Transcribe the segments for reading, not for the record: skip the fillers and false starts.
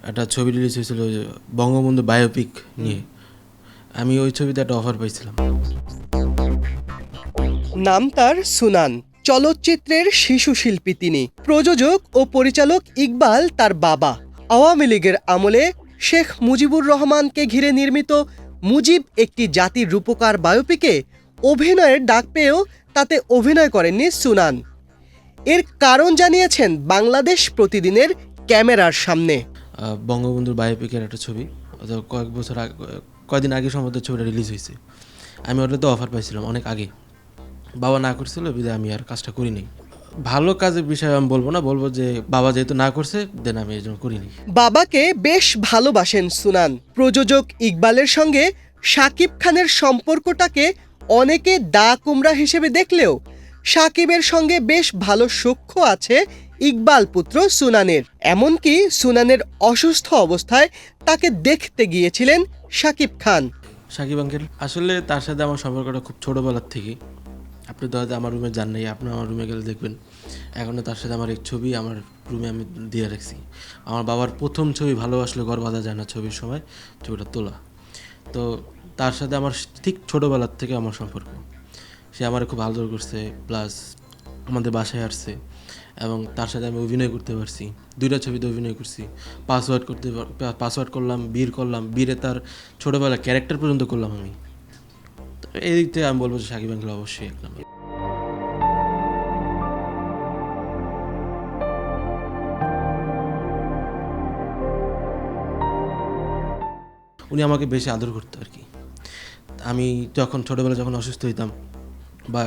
একটা ছবি রিলিজ হয়েছিল যে বঙ্গবন্ধু বায়োপিক নিয়ে। আমি ওই ছবিতে একটা অফার পাইছিলাম। নাম তার সুনান। চলচ্চিত্রের শিশু শিল্পী তিনি। প্রযোজক ও পরিচালক ইকবাল তার বাবা। আওয়ামী লীগের আমলে শেখ মুজিবুর রহমানকে ঘিরে নির্মিত মুজিব একটি জাতির রূপকার বায়োপিকে অভিনয়ের ডাক পেয়েও তাতে অভিনয় করেননি সুনান। এর কারণ জানিয়েছেন বাংলাদেশ প্রতিদিনের ক্যামেরার সামনে। বঙ্গবন্ধুর বায়োপিকের একটা ছবি, কয়েকদিন আগে সম্ভবত ছবিটা রিলিজ হয়েছে। আমি ওটাতে অফার পাইছিলাম অনেক আগে, বাবা না করছিল বিধায় আমি আর কাজটা করিনি। ভালো কাজের বিষয়ে আমি বলবো যে বাবা যেহেতু না করছে দেন আমি এই জন্য করিনি। বাবাকে বেশ ভালোবাসেন সুনান। প্রযোজক ইকবালের সঙ্গে শাকিব খানের সম্পর্কটাকে অনেকে দা কুমড়া হিসেবে দেখলেও শাকিবের সঙ্গে বেশ ভালো সখ্য আছে ইকবাল পুত্র সুনানের। এমনকি সুনানের অসুস্থ অবস্থায় তাকে দেখতে গিয়েছিলেন শাকিব খান। সাকিব আঙ্কেল আসলে তার সাথে আমার সম্পর্কটা খুব ছোটোবেলার থেকে। আপনি তো হয়তো আমার রুমে যান নাই, আপনি আমার রুমে গেলে দেখবেন এখনও তার সাথে আমার এক ছবি আমার রুমে আমি দিয়ে রাখছি। আমার বাবার প্রথম ছবি ভালোবাসলে ঘর বাঁধা যায় না ছবির সময় ছবিটা তোলা। তো তার সাথে আমার ঠিক ছোটোবেলার থেকে আমার সম্পর্ক। সে আমার খুব আদর করছে, প্লাস আমাদের বাসায় আসছে এবং তার সাথে আমি অভিনয় করতে পারছি। 2টা ছবিতে অভিনয় করছি। পাসওয়ার্ড করলাম, বীর করলাম, বীরে তার ছোটোবেলার ক্যারেক্টার পর্যন্ত করলাম আমি। তো এই দিক থেকে আমি বলবো যে সাকিব আঙ্কেল অবশ্যই এক নম্বর। উনি আমাকে বেশি আদর করতো আর কি। আমি যখন অসুস্থ হইতাম বা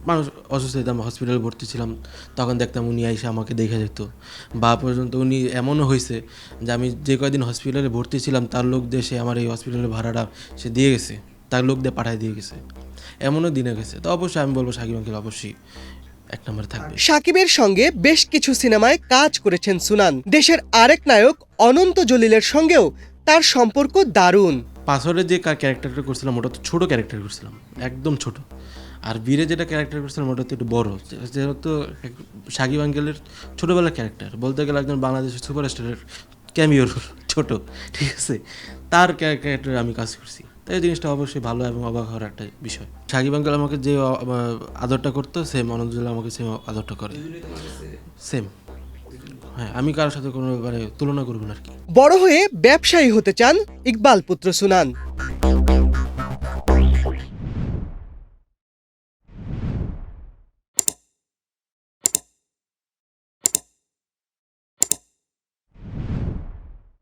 মানুষ অসুস্থ হইতাম, হসপিটালে ভর্তি ছিলাম, তখন দেখতাম উনি এসে আমাকে দেখে যেত। বা পর্যন্ত উনি এমনও হয়েছে যে আমি যে কয়দিন হসপিটালে ভর্তি ছিলাম তার লোক দিয়ে সে আমার এই হসপিটালের ভাড়াটা সে দিয়ে গেছে, তার লোক দিয়ে পাঠায় দিয়ে গেছে, এমনও দিনে গেছে। তো অবশ্যই আমি বলবো সাকিব আঙ্কেল অবশ্যই এক নম্বরে থাকবে। শাকিবের সঙ্গে বেশ কিছু সিনেমায় কাজ করেছেন সুনান। দেশের আরেক নায়ক অনন্ত জলিলের সঙ্গেও তার সম্পর্ক দারুণ। পাসওয়ার্ডে যে ক্যারেক্টারটা করছিলাম ওটা তো ছোটো ক্যারেক্টার করছিলাম, একদম ছোট। আর বীরে যেটা ক্যারেক্টার করছিলাম ওটা তো একটু বড়, যেহেতু সাকিব আঙ্কেলের ছোটোবেলার ক্যারেক্টার বলতে গেলে একজন বাংলাদেশের সুপারস্টারের ক্যামিওর ছোট, ঠিক আছে, তার ক্যারেক্টারে আমি কাজ করছি। তো এই জিনিসটা অবশ্যই ভালো এবং অবাক হওয়ার একটা বিষয়। সাকিব আঙ্কেল আমাকে যে আদরটা করতো সেম অনন্তজুল্লাহ আমাকে সেম আদরটা করে, সেম। হ্যাঁ, আমি কারোর সাথে কোনো ব্যাপারে তুলনা করবো না আর কি। বড় হয়ে ব্যবসায়ী হতে চান ইকবাল পুত্র সুনান।